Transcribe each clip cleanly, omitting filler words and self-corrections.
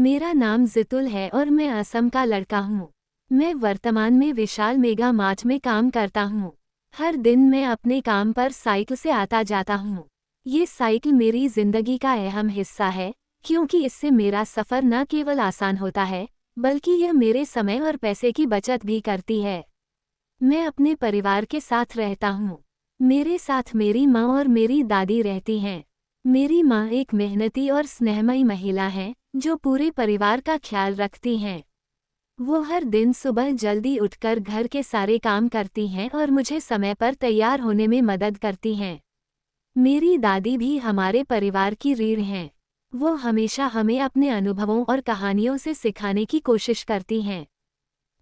मेरा नाम जितुल है और मैं असम का लड़का हूँ। मैं वर्तमान में विशाल मेगा मार्ट में काम करता हूँ। हर दिन मैं अपने काम पर साइकिल से आता जाता हूँ। ये साइकिल मेरी जिंदगी का अहम हिस्सा है, क्योंकि इससे मेरा सफ़र न केवल आसान होता है, बल्कि यह मेरे समय और पैसे की बचत भी करती है। मैं अपने परिवार के साथ रहता हूँ। मेरे साथ मेरी माँ और मेरी दादी रहती हैं। मेरी माँ एक मेहनती और स्नेहमयी महिला हैं, जो पूरे परिवार का ख्याल रखती हैं। वो हर दिन सुबह जल्दी उठकर घर के सारे काम करती हैं और मुझे समय पर तैयार होने में मदद करती हैं। मेरी दादी भी हमारे परिवार की रीढ़ हैं। वो हमेशा हमें अपने अनुभवों और कहानियों से सिखाने की कोशिश करती हैं।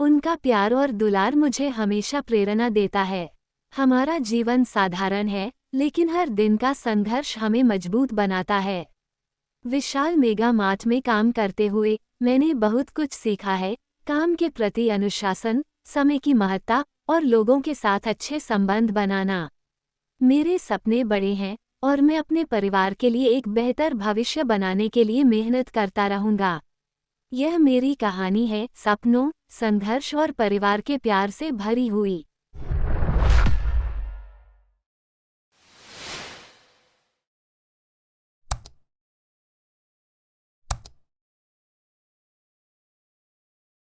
उनका प्यार और दुलार मुझे हमेशा प्रेरणा देता है। हमारा जीवन साधारण है, लेकिन हर दिन का संघर्ष हमें मजबूत बनाता है। विशाल मेगा मार्ट में काम करते हुए मैंने बहुत कुछ सीखा है। काम के प्रति अनुशासन, समय की महत्ता और लोगों के साथ अच्छे संबंध बनाना। मेरे सपने बड़े हैं और मैं अपने परिवार के लिए एक बेहतर भविष्य बनाने के लिए मेहनत करता रहूंगा। यह मेरी कहानी है, सपनों, संघर्ष और परिवार के प्यार से भरी हुई।